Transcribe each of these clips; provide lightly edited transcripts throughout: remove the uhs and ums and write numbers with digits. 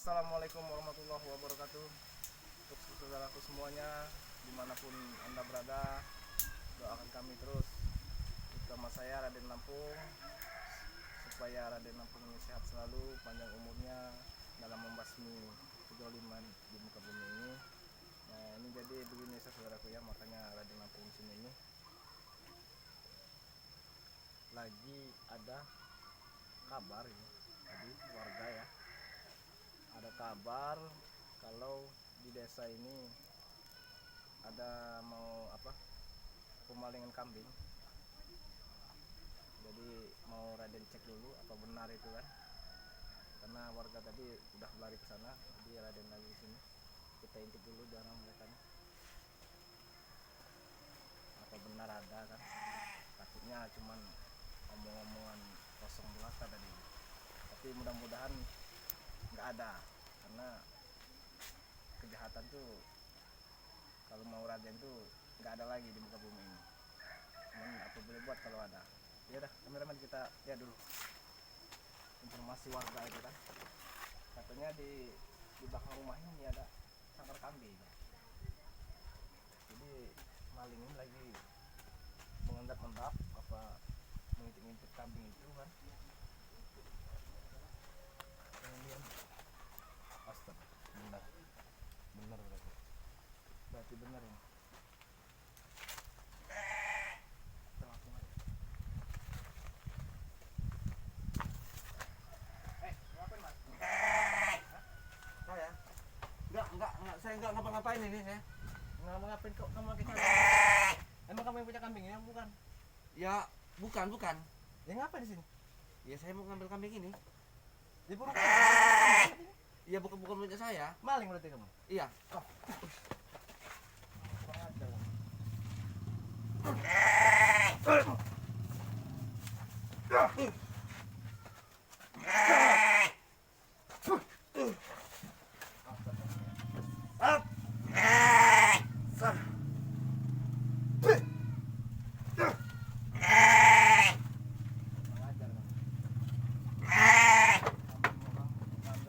Assalamualaikum warahmatullahi wabarakatuh. Untuk saudaraku semuanya, dimanapun Anda berada, doakan kami terus, terutama saya Raden Lampung, supaya Raden Lampung ini sehat selalu, panjang umurnya dalam membasmi kezaliman di muka bumi ini. Nah, ini jadi begini saudaraku ya, makanya Raden Lampung di sini ini lagi ada kabar ini, tadi warga ya, ada kabar kalau di desa ini ada mau pemalingan kambing. Jadi mau Raden cek dulu apa benar itu kan, karena warga tadi udah lari ke sana, jadi Raden lagi di sini. Kita intip dulu jangan mereka nih, apa benar ada kan, takutnya cuman omong-omongan kosong belaka tadi, tapi mudah-mudahan nggak ada, karena kejahatan tuh kalau mau Raden tuh nggak ada lagi di muka bumi ini. Cuman apa boleh buat kalau ada. Ya udah, kameramen kita lihat dulu informasi warga itu kan, katanya di belakang rumah ini ada sangkar kambing. Jadi maling ini lagi mengendap-endap apa mengintip-intip kambing itu kan. Kemudian astaga, benar berarti benar ini. Kita langsung aja. Ngapain mas? Saya? Enggak, saya enggak ngapa-ngapain ini saya. Nggak mau ngapain kok kamu lagi cari? Emang kamu yang punya kambing ini? Bukan? Ya, bukan. Ya ngapain di sini? Ya saya mau ngambil kambing ini. Diburu Ya bukan punya saya. maling berarti kamu? Iya. Kurang ajar kamu. Kurang ajar kamu.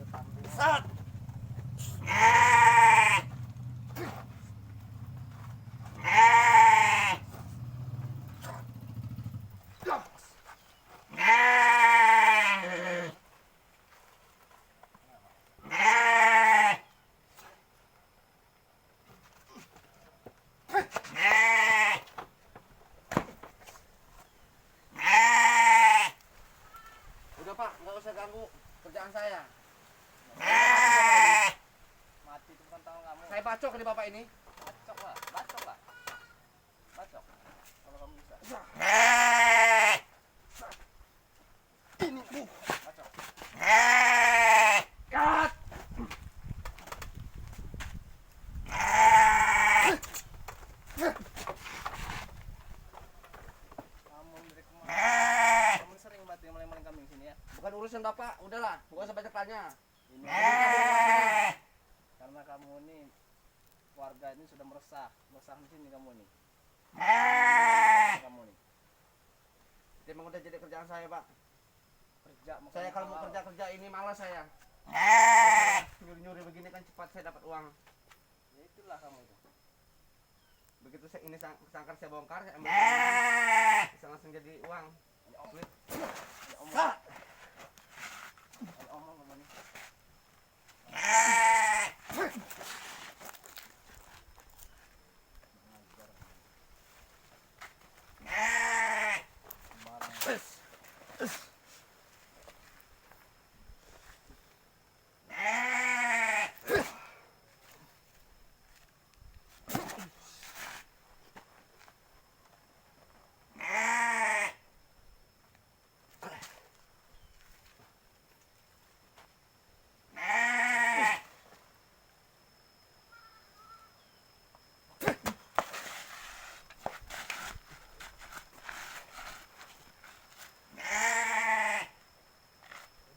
Kambing memang ngambil kambing. Udah Pak, enggak usah ganggu kerjaan saya. Mati itu bukan tangan kamu. Saya bacok di Bapak ini. Bacok lah. Bacok. Kalau kamu bisa. Ini, Bu. Bacok. Kat. Kamu dari kemana? Kamu sering berarti maling-maling kambing sini ya? Bukan urusan Bapak, udahlah. Bukan usah banyak tanya. Ini karena kamu ini warga ini sudah meresah di sini kamu nih. Kamu nih Itu emang udah jadi kerjaan saya, Pak. kerja. Saya kalau mau kerja ini malas saya. Nyuri-nyuri begini kan cepat saya dapat uang. Ya itulah kamu itu. Begitu saya ini sangkar saya bongkar, saya ambil bisa langsung jadi uang. Duit. Ada omong. Ada omong kamu nih. Mengajar. Sembarang.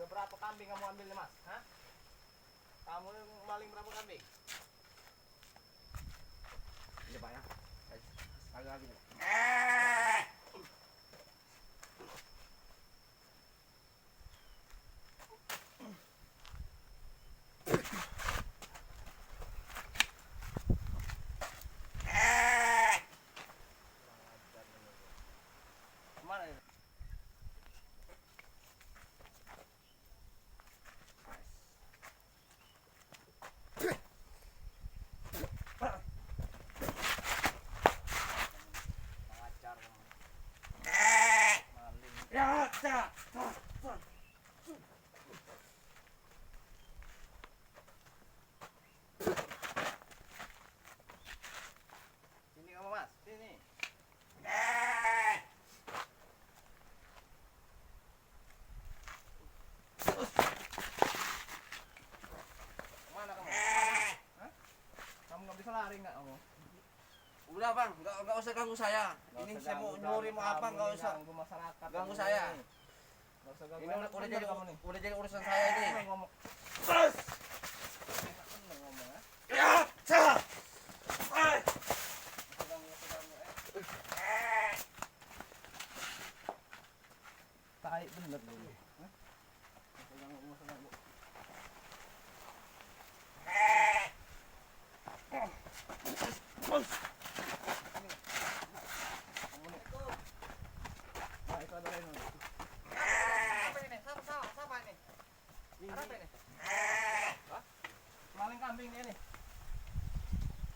Udah berapa kambing kamu ambilnya mas? Hah? Kamu maling berapa kambing? Iya Pak ya. Sekali lagi. Udah bang, nggak usah ganggu saya. Ini saya mau nyuri mau apa, nggak usah ganggu masyarakat. ganggu saya. Nggak usah ganggu. Ini udah Bener jadi kamu nih. udah jadi urusan saya ini. Bener ngomong. Terus. Bener ngomong ya. Ya, cah. Ganggu, tai bener dulu. Hah? Nggak usah ganggu. Nah, itu ada lain. Apa ini? Siapa ini? Apa ini? Hah? Maling kambing dia nih.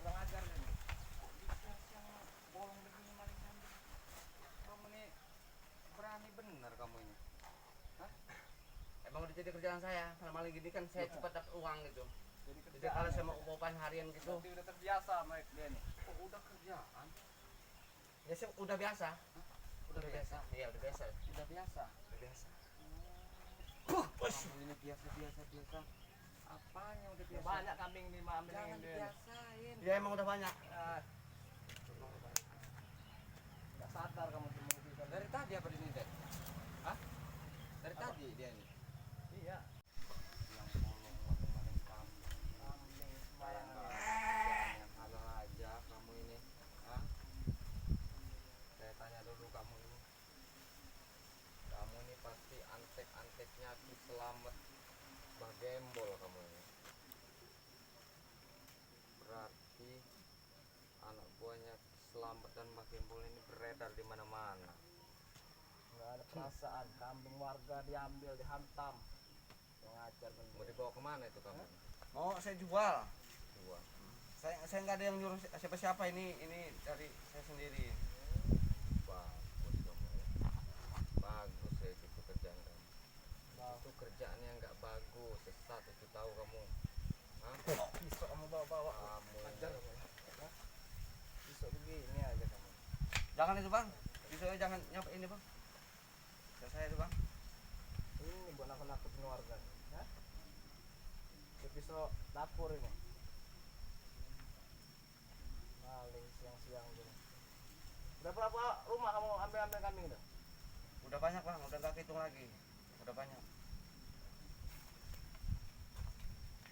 Kurang ajar dia nih. Yang bolong begini maling kambing. Kamu ini berani benar kamu ini. Hah? Emang udah jadi kerjaan saya. Kalau maling gini kan saya cepat dapat uang gitu. Jadi kalau saya mau upah harian gitu. Berarti udah terbiasa sama dia nih. Oh, udah kerjaan. Ya sih udah biasa. Hah? Udah biasa. Iya, udah biasa. Udah biasa. Udah biasa. Kamu ini biasa. Apanya udah Ya, biasa? banyak kambing di ambil Jangan dia. dibiasain. Ya emang udah banyak. Ah, nggak sadar kamu semua kita. Dari tadi apa di sini, Dek? Hah? Dari tadi dia ini. Iya. Yang bolong maling kambing. Kambing Jangan sembarangan. yang halal aja kamu ini. Hah? Saya tanya dulu kamu ini. Kamu ini pasti antek-anteknya Ki Selamet Bagembol kamu ini. Berarti anak buahnya Ki Selamet dan Bagembol ini beredar di mana-mana. Nggak ada perasaan. Kambing warga diambil, dihantam. Mengajar Mau dibawa kemana itu kamu? Mau saya jual. Dua. Saya nggak ada yang nyuruh siapa-siapa, ini dari saya sendiri. Bagus kamu ya. Bagus ya itu pekerjaan kamu. Itu kerjaan yang nggak bagus, sesat itu tahu kamu. Hah? Pisau kamu bawa-bawa. Kamu Ajar ini. kamu. Hah? Pisau begini aja kamu. Jangan itu bang, pisaunya jangan nyampe ini bang. Saya itu bang. Ini buat nakut-nakutin warga. Hah? Itu pisau dapur ini. Maling siang-siang gini. Udah berapa rumah kamu ambil kambing tuh? Udah banyak bang, udah nggak hitung lagi. Udah banyak.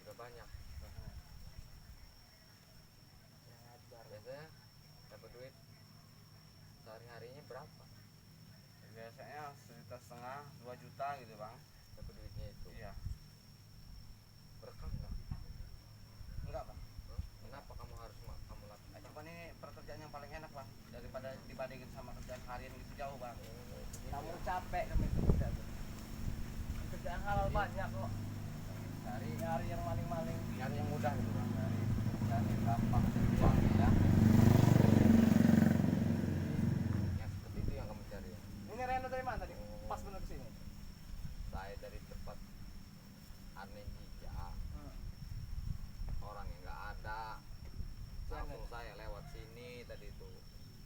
Udah banyak. Yang ajar. Biasanya dapat duit sehari-harinya berapa? Biasanya 1,5 juta, 2 juta gitu bang. Dapat duitnya itu. Iya. Berkah nggak? Enggak bang. Hah? Kenapa kamu harus kamu lakukan? Cuman ini pekerjaan yang paling enak bang, daripada dibandingin sama kerjaan harian gitu jauh bang. Kamu capek kamu itu kerja tuh. Kerjaan halal banyak kok. Nyari yang maling-maling. Nyari yang mudah gitu bang, dari kerjaan yang gampang dan uang ya. Yang seperti itu yang kamu cari ya? Ini Reno dari mana tadi? Pas bener kesini. Saya dari tempat Arnejija. Orang yang nggak ada, langsung saya lewat sini tadi itu.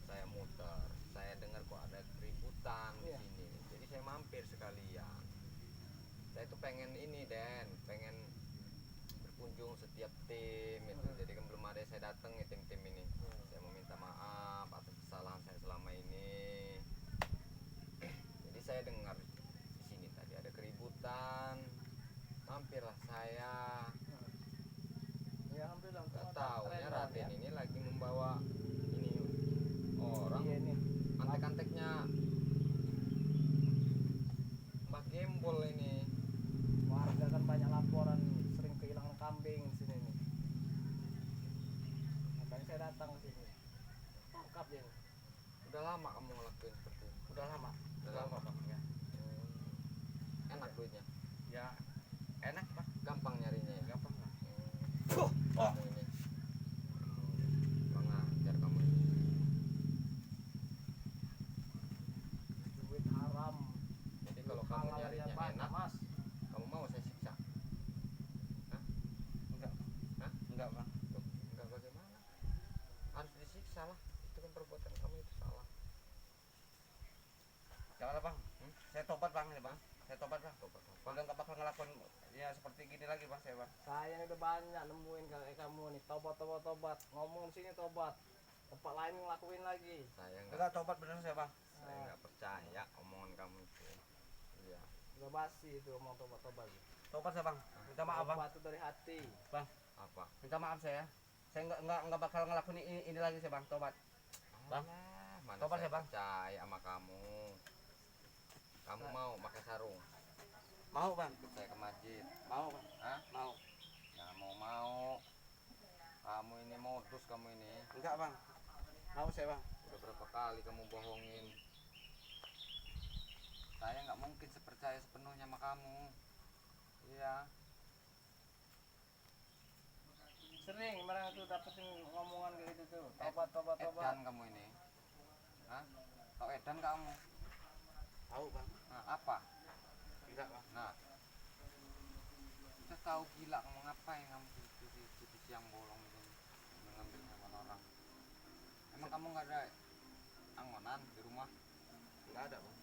Saya muter, saya dengar kok ada keributan di Iya. sini, jadi saya mampir sekalian. Saya tuh pengen ini Den, pengen berkunjung setiap tim itu. Jadi kan belum ada saya datang ya tim-tim ini. Saya mau minta maaf atas kesalahan saya selama ini. Jadi saya dengar di sini tadi ada keributan, mampirlah saya. Ya alhamdulillah. Gak tahu ya Raden ini lagi membawa ini orang Iya nih. antek-anteknya Mbak Gembol ini. Warga kan banyak laporan sering kehilangan kambing di sini nih. Makanya saya datang ke sini. Tangkap dia. Udah lama kamu ngelakuin seperti ini? Udah lama. Udah lama bang ya. Enak duitnya? Ya enak bang, Gampang nyarinya ya? gampang bang. Kamu ini kurang ajar kamu ini. Duit haram. Jadi kalau kamu Halal nyarinya aja banyak, enak, Mas. kamu mau saya siksa? Enggak. Hah? Enggak bang. Loh, enggak bagaimana? Harus disiksa lah. Itu kan perbuatan kamu itu salah. Janganlah bang. Saya tobat bang ini bang. Saya tobat bang. Tobat apa? Udah nggak bakal ngelakuin ya seperti gini lagi bang saya bang. Saya ini udah banyak nemuin kayak kamu nih. Tobat. Ngomong di sini tobat. tempat lain ngelakuin lagi. Saya Enggak tobat bener saya bang. nggak percaya omongan kamu itu. Iya. Udah basi itu omong tobat-tobat. Tobat saya bang. Minta maaf bang. Tobat itu dari hati. Bang, Apa? minta maaf saya. Saya nggak bakal ngelakuin ini lagi saya bang. Tobat. Bang, Alah, mana tobat saya ya, Bang? percaya sama kamu. Kamu mau pakai sarung? Mau bang. Ikut saya ke masjid. Mau bang. Hah? Mau. Nggak mau. Kamu ini modus kamu ini. Enggak bang. Mau saya bang. Udah berapa kali kamu bohongin? Saya nggak mungkin sepercaya sepenuhnya sama kamu. Iya. Sering mereka tuh dapetin ngomongan kayak gitu tuh. Tobat. Edan kamu ini. Hah? Tahu edan kamu? Tahu bang. Nah, apa? Enggak bang. Nah. Kita tahu gila kamu ngapain kamu di siang bolong itu mengambil hewan orang. Emang kamu nggak ada angonan di rumah? Enggak ada bang.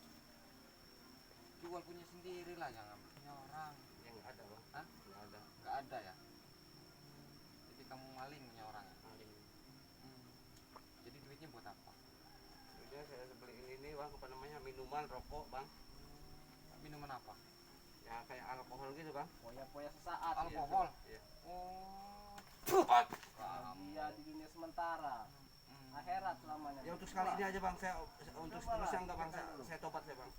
Jual punya sendiri lah, jangan punya orang. Ya enggak ada bang. Hah? Enggak ada. Nggak ada ya? Jadi kamu maling punya orang ya? Maling. Jadi duitnya buat apa? Udah saya beliin ini bang, apa namanya, minuman, rokok bang. Minuman apa? Ya kayak alkohol gitu bang. Poya-poya sesaat. Alkohol? Iya. Oh. Iya di dunia sementara. Akhirat selamanya. Ya untuk sekali ini aja bang, saya untuk Coba lah, seterusnya enggak bang, coba dulu. saya tobat saya bang.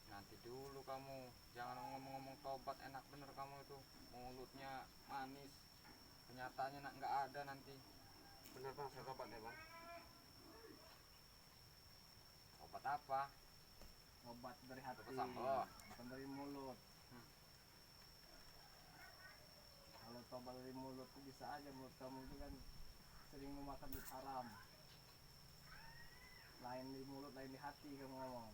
Nanti dulu kamu, jangan ngomong-ngomong tobat, enak bener kamu itu. Mulutnya manis, kenyataannya nggak ada nanti. Bener bang, saya tobat ya bang. Obat apa? Obat dari hati. Obat sambal. Bukan dari mulut. Kalau tobat dari mulut tuh bisa aja mulut kamu itu kan sering memakan duit haram. Lain di mulut, lain di hati kamu ngomong.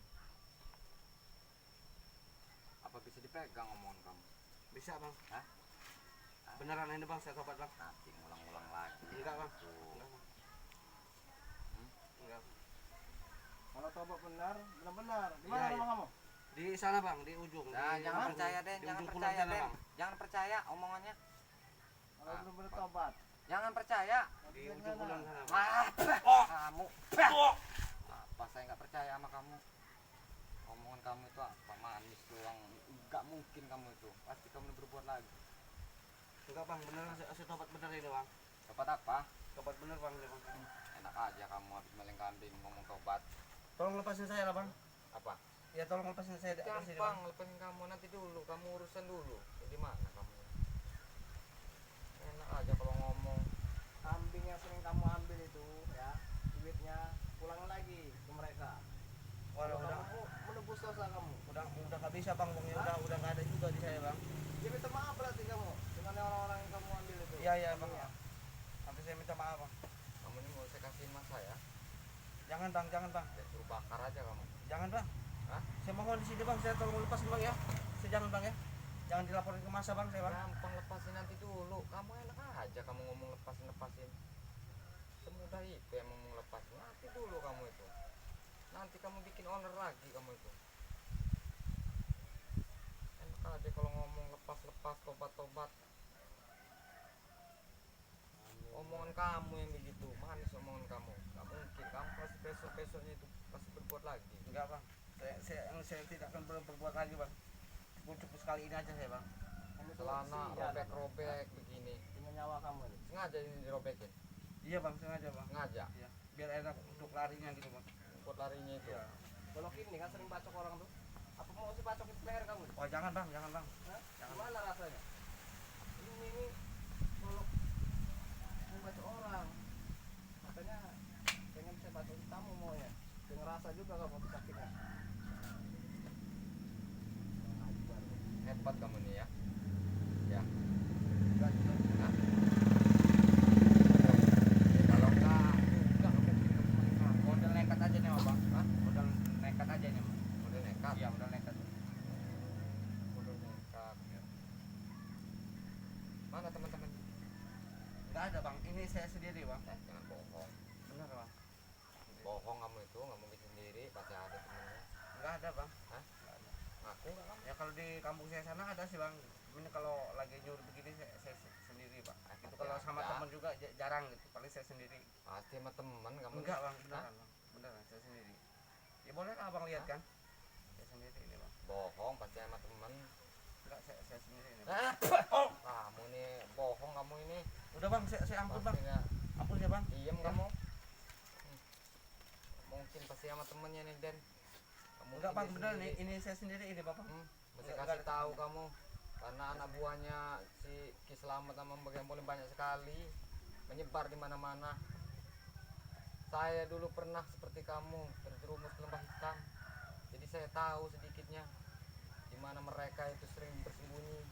Apa bisa dipegang omongan kamu? Bisa bang. Hah? Beneran ini bang, saya tobat bang. Nanti ngulang-ngulang lagi. Enggak bang. Tuh. Enggak bang. Hmm? Enggak. Kalau tobat benar, benar-benar. Di mana Iya, rumah iya. kamu? Di sana bang, di ujung. Nah, di jangan ujung- percaya Den, di jangan ujung percaya pulau sana, Den. bang. Jangan percaya omongannya. Kalau Ah, benar-benar Pak. tobat. Jangan percaya. Di ujung pulau sana bang. Kamu. Apa saya nggak percaya sama kamu? Omongan kamu itu apa manis doang. Nggak mungkin kamu itu. Pasti kamu berbuat lagi. Enggak bang, beneran saya tobat bener ini bang. Dapat apa? Tobat bener bang ini bang. Enak aja kamu habis maling kambing ngomong tobat. Tolong lepasin saya lah bang. Apa? Ya tolong lepasin saya di atas sini bang. Gampang, lepasin kamu nanti dulu. Kamu urusan dulu. Di mana kamu? Enak aja kalau ngomong. Kambing yang sering kamu ambil itu ya, duitnya pulang lagi ke mereka. Waduh, Kalau udah kamu menebus dosa kamu. udah nggak bisa bang, bang. Ya udah nggak ada juga di saya bang. Ya minta maaf berarti kamu dengan orang-orang yang kamu ambil itu. Iya iya bang. Kambingnya. Nanti saya minta maaf bang. Kamu ini mau saya kasihin mas saya. Jangan bang, jangan bang. Saya suruh bakar aja kamu. Jangan bang. Hah? Saya mohon di sini bang, saya tolong lepasin bang ya. Saya jangan bang ya. Jangan dilaporin ke masa bang saya bang. Gampang lepasin nanti dulu. Kamu enak aja kamu ngomong lepasin. Semudah itu yang ngomong lepasin. Nanti dulu kamu itu. Nanti kamu bikin owner lagi kamu itu. Enak aja kalau ngomong lepas tobat. Omongan kamu yang begitu, manis omongan kamu. Gak mungkin kamu pasti besoknya itu pasti berbuat lagi. Enggak bang. Saya tidak akan berbuat lagi bang. Cukup sekali ini aja saya bang. Kamu itu Celana kasihan. robek begini. Dengan nyawa kamu ini. Sengaja ini dirobekin. Iya bang, sengaja bang. Sengaja. Iya. Biar enak untuk larinya gitu bang. Buat larinya itu. Iya. Kalau ini kan sering bacok orang tuh. Apa mau sih bacok itu leher kamu? Oh jangan bang, jangan bang. Hah? Jangan. Gimana rasanya? Ini kalau mau bacok orang, katanya pengen saya bacok kamu mau ya. Dengan rasa juga kamu tuh sakitnya. Hebat kamu nih ya. Ya. Enggak juga. Hah? Kalau enggak mungkin kamu Model nekat aja nih bang. Hah? Model nekat aja nih bang. Udah nekat. Iya model nekat. Udah nekat. Mana teman-teman? Enggak ada bang. Ini saya sendiri bang. Jangan bohong. Bener bang. Bohong kamu itu nggak mungkin sendiri, pasti ada temennya. Enggak ada bang. Hah? Ngaku nggak kamu? Ya kalau di kampung saya sana ada sih bang. Ini kalau lagi nyuruh begini saya sendiri pak. Itu kalau sama ada. teman juga jarang gitu. kali saya sendiri. Pasti sama teman kamu. Enggak bang, beneran bang, beneran saya sendiri. Ya boleh kan abang lihat kan? Saya sendiri ini bang. Bohong pasti sama teman. Enggak, saya sendiri ini. Bang. Kamu nih bohong kamu ini. Udah bang, saya ampun bang. Pastinya Ampun ya bang. diem Ya. kamu. Mungkin pasti sama temennya nih Den. Kamu Enggak bang, ini beneran sendiri. ini saya sendiri ini bapak. Mesti Enggak kasih ada tahu temennya. kamu. Karena anak buahnya si Ki Slamet sama Mbak Gempol banyak sekali menyebar di mana-mana. Saya dulu pernah seperti kamu terjerumus ke lembah hitam. Jadi saya tahu sedikitnya di mana mereka itu sering bersembunyi.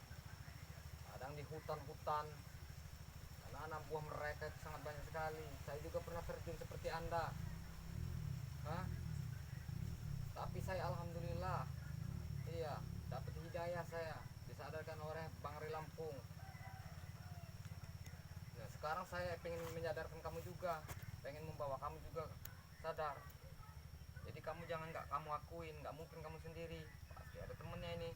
Kadang di hutan-hutan. Karena anak buah mereka itu sangat banyak sekali. Saya juga pernah terjun seperti Anda. Hah? Tapi saya alhamdulillah, iya, dapat hidayah saya, disadarkan oleh Bang Ri Lampung. Nah, sekarang saya pengen menyadarkan kamu juga, pengen membawa kamu juga sadar. Jadi kamu jangan nggak kamu akuin, nggak mungkin kamu sendiri, pasti ada temennya ini.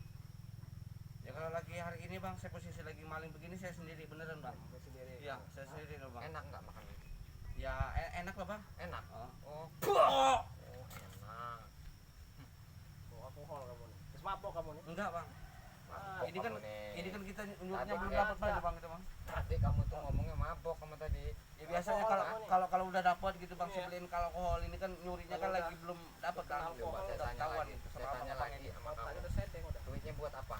Ya kalau lagi hari ini bang, saya posisi lagi maling begini saya sendiri beneran bang. Saya sendiri. Iya, saya sendiri loh bang. Enak nggak makan ini? Ya enak lah bang. Enak. Oh. Oh, enak. Bawa alkohol kamu nih. Terus mabok kamu nih. Enggak bang. Mabok Ini kan kamu nih. ini kan kita nyuruhnya Tadi belum kan- dapat bang itu bang. Tadi kamu tuh ngomongnya mabok kamu tadi. Ya biasanya Alkohol kalau kamu nih. kalau kalau udah dapat gitu bang, Iya. saya beliin kalau alkohol ini kan nyurinya kan Kalau lagi udah- belum dapat bang. alkohol, Coba saya Udah tanya ketahuan lagi, itu saya sama tanya abang lagi ini. sama Tadi kamu. udah setting udah. Duitnya buat apa?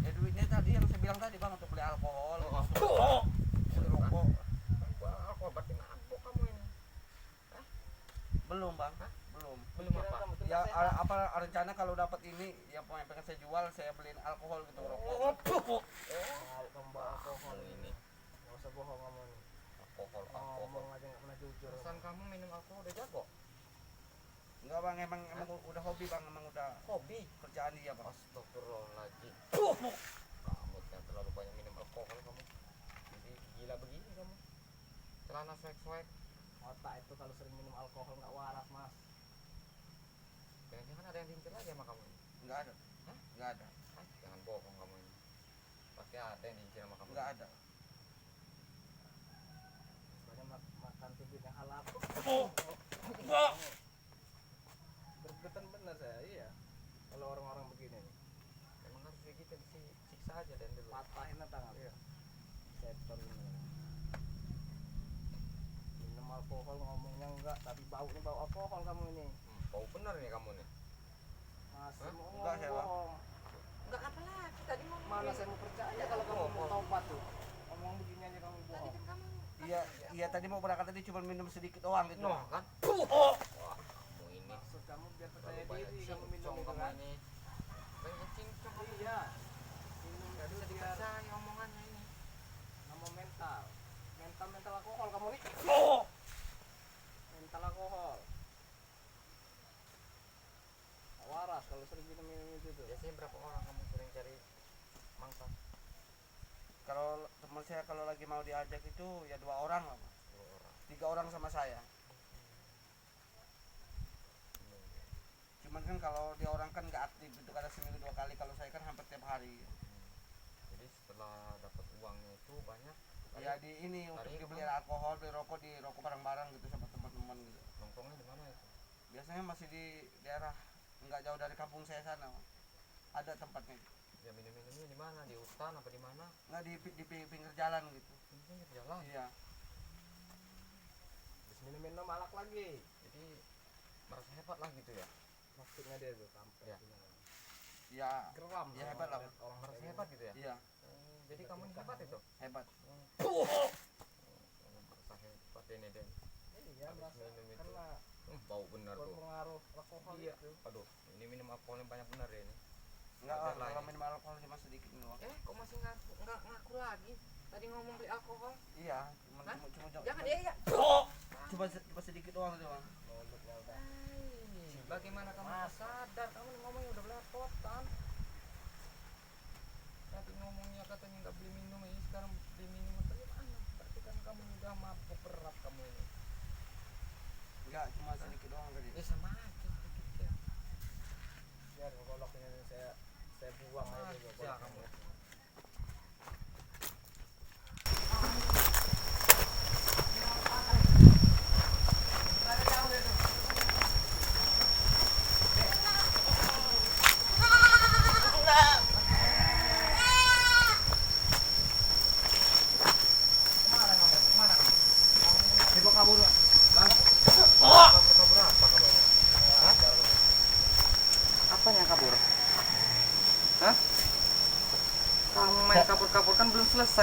Ya duitnya tadi yang saya bilang tadi bang untuk beli alkohol. Oh. Beli rokok. Alkohol berarti mabok kamu ini. Belum bang. Hah? Belum. Belum Pikiran apa? kamu tuh Ya nggak sehat. apa rencana kalau dapat ini ya pengen saya jual, saya beliin alkohol gitu rokok. Mau kamu bawa alkohol Kamu ini. ini Nggak usah bohong kamu nih. alkohol. Ngomong aja nggak pernah jujur. Pesan kamu minum alkohol udah jago. Enggak bang, emang udah hobi bang, emang udah Hobi. kerjaan dia bang. Astagfirullahaladzim. Kamu yang terlalu banyak minum alkohol kamu. Jadi gila begini kamu. Celana swag-swag. Otak itu kalau sering minum alkohol nggak waras mas. Jangan-jangan ada yang diincar lagi sama kamu ini. Enggak ada. Hah? Enggak ada. Jangan bohong kamu ini. Pasti ada yang diincar sama kamu. Enggak ada. Banyak makan tibit yang halal. Bergetan bener saya, iya. Kalau orang-orang begini nih, Memang harus kayak gitu disiksa aja dan dulu. patahin tangan. Iya. Setor ini. Minum alkohol ngomongnya enggak, tapi baunya bau alkohol kamu ini. Bau bener nih kamu nih. Masih Hah? mau Enggak, saya, Bang. bohong. Enggak apa lagi tadi ngomong. Mana saya mau percaya kalau kamu mau tobat tuh. Ngomong begini aja kamu Tadi bohong. kan kamu Iya, iya tadi mau berangkat tadi cuma minum sedikit doang gitu. no kan? Wah, kamu ini Maksud kamu biar percaya terlalu banyak diri kamu minum cincong itu kamu kan? ini. Banyak cincong kamu. Iya. Minum Gak itu bisa biar dipercaya omongannya ini. nama mental. Mental alkohol kamu nih. Mental alkohol. Nggak waras kalau sering minum itu tuh. Biasanya berapa orang kamu sering cari mangsa? Kalau teman saya kalau lagi mau diajak itu ya 2 orang lah, Bang. 2 orang. 3 orang sama saya. Cuman kan kalau dia orang kan nggak aktif itu kadang seminggu 2 kali, kalau saya kan hampir tiap hari. Jadi setelah dapat uangnya itu banyak. Ya di ini untuk Hari dibeli Bang. alkohol, beli rokok di rokok bareng-bareng gitu sama teman-teman gitu. Nongkrongnya di mana itu? Biasanya masih di daerah nggak jauh dari kampung saya sana, Bang. Ada tempatnya. Ya minum-minumnya di mana? Di hutan apa di mana? Nggak di pinggir jalan gitu. Ini pinggir jalan. Iya. Terus minum alak lagi. Jadi merasa hebat lah gitu ya. Maksudnya dia tuh kampret. Ya. Ya, Geram. Ya, hebat lah. Orang Merasa hebat gitu ya. iya, Jadi kamu ini hebat itu. hebat. Merasa hebat ini Den. Iya, Habis merasa minum itu. karena Bau bener tuh. berpengaruh alkohol Iya. itu. Aduh, ini minum alkoholnya banyak bener ya ini. Enggak, Wajar lah kalau ini. minum alkohol cuma sedikit doang. Kok masih ngaku lagi? Tadi ngomong beli alkohol. Iya, cuma Hah? cuma Jangan ya, ya. cuma sedikit doang itu, Bang. Mulutnya udah. Bagaimana kamu Mas. sadar? Kamu ngomongnya udah belepotan. Tadi ngomongnya katanya nggak beli minum, ini sekarang beli minuman bagaimana? Berarti kan kamu udah mabuk berat kamu ini. Enggak, cuma sedikit doang tadi. Sama aja sedikit ya. Biar goloknya saya buang aja dulu. Ya kamu.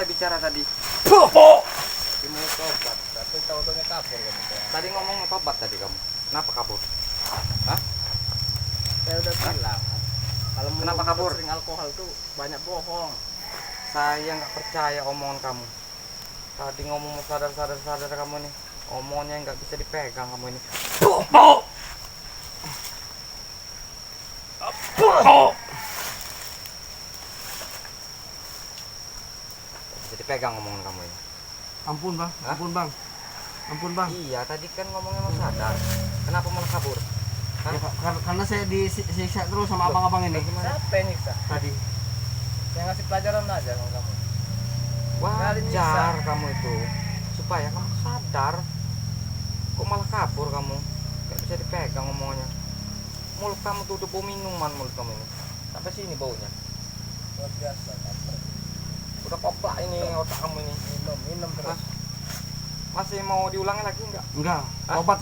bicara tadi? Dia mau tobat, tapi tahu-tahunya kabur kamu. Tadi ngomong mau tobat tadi kamu. Kenapa kabur? Hah? Saya udah bilang, kalau Kenapa mau kabur? sering alkohol tuh banyak bohong. Saya nggak percaya omongan kamu. Tadi ngomong mau sadar kamu nih. Omongannya nggak bisa dipegang kamu ini. Bisa dipegang omongan kamu ini. Ampun bang, Hah? ampun bang. Iya, tadi kan ngomongnya mau sadar. Kenapa malah kabur? Hah? Ya, karena saya disiksa terus sama abang-abang ini. Siapa yang nyiksa? Tadi. Saya ngasih pelajaran aja sama kamu. Wajar kamu itu. Supaya kamu sadar. Kok malah kabur kamu? Gak bisa dipegang omongannya. Mulut kamu tuh udah bau minuman mulut kamu ini. Sampai sini baunya. Luar biasa. Kamu. Udah koplak ini otak kamu ini. Minum terus. Hah? Masih mau diulangi lagi enggak? Enggak, Hah? tobat.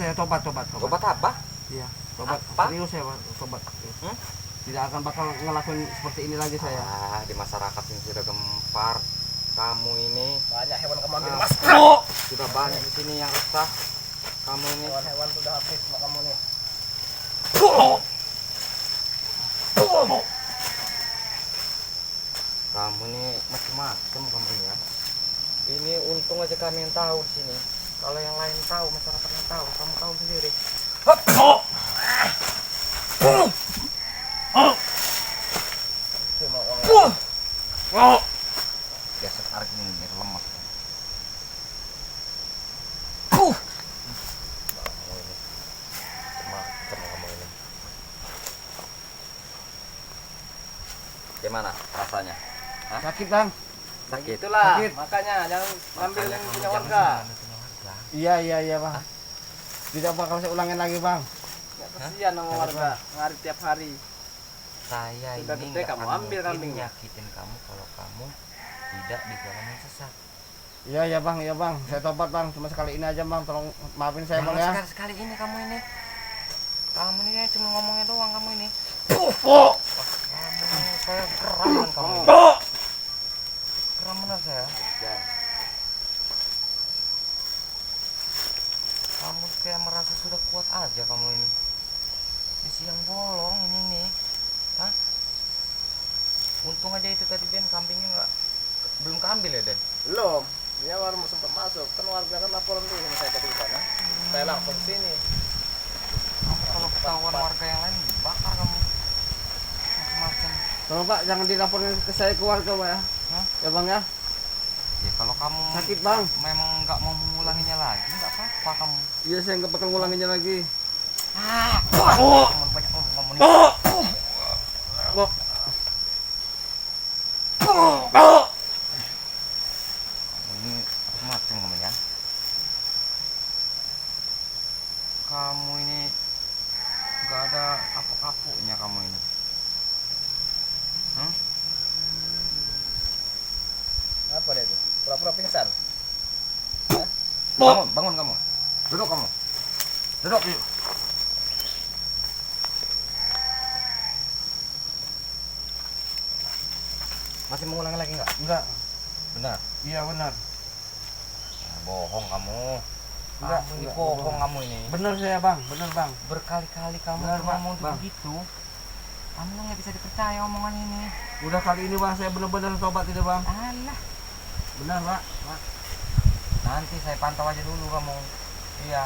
Obat apa? Iya, tobat. Apa? Serius saya, Pak. Tobat. Hmm? Tidak akan bakal ngelakuin seperti ini lagi saya. Di masyarakat ini sudah gempar. Kamu ini Banyak hewan kamu ambil Ah. mas. sudah banyak di sini yang resah. Kamu ini Hewan-hewan sudah habis sama kamu nih. kamu ini macam-macam kamu ini ya. Ini untung aja kami yang tahu di sini. Kalau yang lain tahu, masyarakat yang tahu, kamu tahu sendiri. Itu mau orang. Ya setarik ini biar lemas. Kamu ini macam kamu ini. Gimana rasanya? Hah? Sakit bang. Sakit. Itulah Sakit. makanya jangan ngambil Makanya yang kamu punya jangan warga. sembarangan punya warga. Iya bang. Tidak bakal saya ulangin lagi bang. Ya, kesian sama warga ngari tiap hari. Saya Sudah ini gede nggak kamu, akan ambil mungkin kambingnya. nyakitin kamu kalau kamu tidak di jalan yang sesat. Iya bang. Saya tobat bang. Cuma sekali ini aja bang. Tolong maafin saya bang ya. Sekali ini kamu ini cuma ngomongnya doang kamu ini. Kamu ini saya geram dengan kamu ini. Geram benar saya. Kamu kayak merasa sudah kuat aja kamu ini. Di siang bolong ini nih. Hah? Untung aja itu tadi Den kambingnya belum keambil ya Den? Belum. Dia baru sempat masuk. Kan warga kan laporan dulu sama saya tadi di sana. Saya langsung sini. Kamu kalau ketahuan warga yang lain dibakar kamu. Macam-macam. Tolong pak jangan dilaporin ke saya ke warga pak ya. Hah? Ya bang ya. Ya kalau kamu Sakit bang. memang nggak mau mengulanginya lagi nggak apa-apa kamu. Iya saya nggak bakal ngulanginnya lagi. Kamu banyak kamu nih. Ini macam kamu ya. Kamu ini nggak ada kapok-kapoknya kamu ini. Apa dia itu? Pura-pura pingsan. Bangun kamu. Duduk kamu. Duduk. Masih mengulangi lagi nggak? Enggak. Benar. Iya benar. Bohong kamu. Enggak, Kamu ini enggak, bohong bohong. kamu ini. Benar saya bang. Benar bang. Berkali-kali kamu Benar, Pak. ngomong Bang. begitu. Kamu nggak bisa dipercaya omongan ini. Udah kali ini bang saya benar-benar tobat ini bang. Alah. Benar pak. Nanti saya pantau aja dulu kamu. Iya.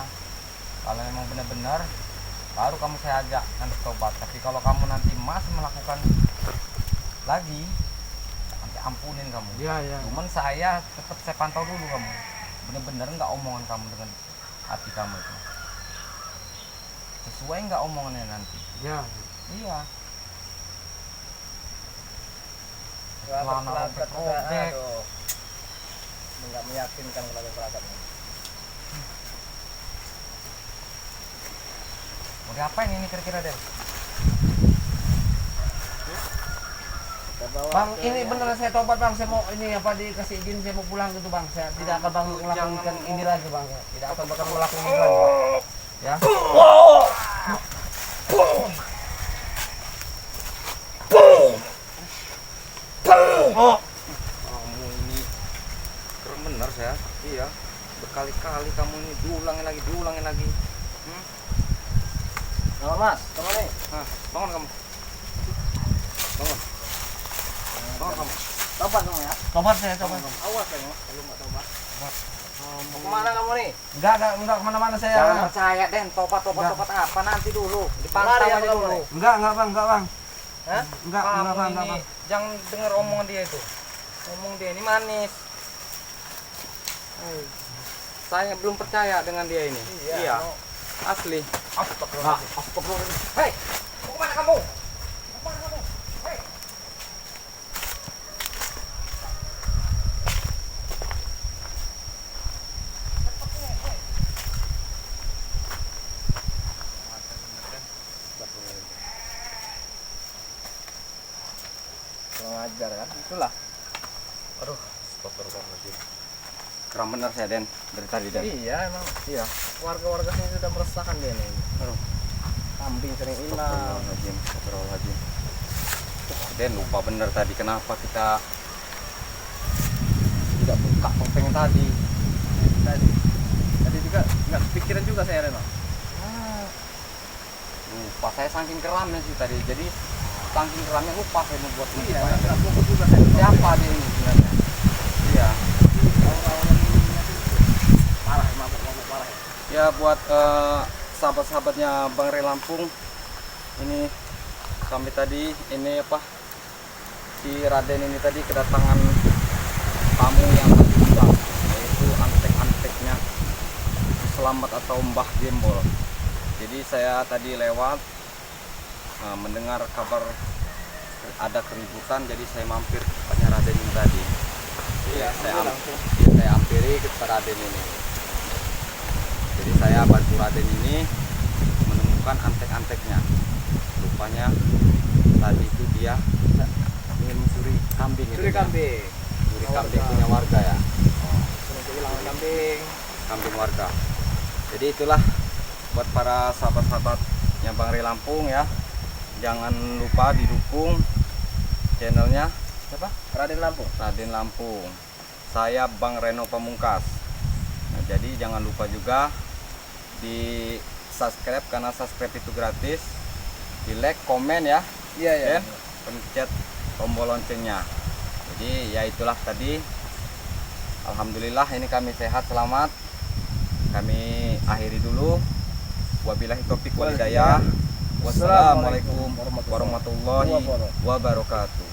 Kalau memang benar-benar, baru kamu saya ajak nanti tobat. Tapi kalau kamu nanti masih melakukan lagi, nanti ampunin kamu. Iya. Cuman saya tetap saya pantau dulu kamu. Benar-benar nggak omongan kamu dengan hati kamu itu. Sesuai nggak omongannya nanti? Iya. Iya. Kelabat robek. aduh. Enggak meyakinkan kelabat. Mau diapain ini kira-kira Den? Bang ini beneran saya tobat bang. Saya mau ini apa dikasih izin saya mau pulang gitu bang. Saya tidak akan bang melakukan ini lagi bang. Tidak akan bakal melakukan ini lagi bang. Ya. Kamu ini saya. Iya. Berkali-kali kamu ini diulangin lagi. Nama Mas, kamu nih. Hah, bangun kamu. Bangun. Bangun kamu. Tobat kamu ya. Tobat saya, tobat. Awas kamu, kalau nggak tobat. Mau kemana kamu nih? Enggak kemana-mana saya. Jangan percaya Den, tobat apa nanti dulu. Dipantau Lari aja apa kamu dulu. nih? Enggak bang. Hah? Enggak Kamu bang. ini jangan dengar omongan dia itu. Ngomong dia ini manis. Saya belum percaya dengan dia ini. Iya. Asli. Astagfirullahaladzim. Hei, mau kemana kamu? Hei. Kurang ajar kan? Itulah. Aduh, astagfirullahaladzim. Keram bener saya Den, dari tadi Den. Iya emang. Iya. Warga-warga sini sudah meresahkan dia nih. Aduh. Kambing sering hilang. Astagfirullahaladzim. Den lupa bener tadi kenapa kita tidak buka topeng tadi. Tadi juga nggak kepikiran juga saya Reno. Lupa saya saking keramnya sih tadi. Jadi saking keramnya lupa saya membuat Iya. lupa. Nggak fokus juga saya. Siapa dia ini sebenarnya? Iya. Orang-orang ini parah, mabuk parah. Ya buat sahabat-sahabatnya Bang Re Lampung, ini kami tadi ini apa si Raden ini tadi kedatangan tamu yang diundang, yaitu antek-anteknya Selamat atau Mbah Gembol. Jadi saya tadi lewat mendengar kabar ada keributan, jadi saya mampir ke tempatnya Raden ini tadi. Iya, Saya hampiri ke Raden ini. Jadi saya bantu Raden ini menemukan antek-anteknya. Rupanya tadi itu dia ingin mencuri kambing. Curi kambing. Curi kambing punya warga ya. Sering kehilangan kambing. Kambing warga. Jadi itulah buat para sahabat-sahabatnya Bang Re Lampung ya. Jangan lupa didukung channelnya Siapa? Raden Lampung. Raden Lampung. Saya Bang Reno Pamungkas. Nah, jadi jangan lupa juga di subscribe karena subscribe itu gratis. Di like, komen ya. Iya. Pencet tombol loncengnya. Jadi ya itulah tadi. Alhamdulillah ini kami sehat selamat. Kami akhiri dulu. Wabillahi taufiq wal hidayah. Wassalamualaikum warahmatullahi wabarakatuh.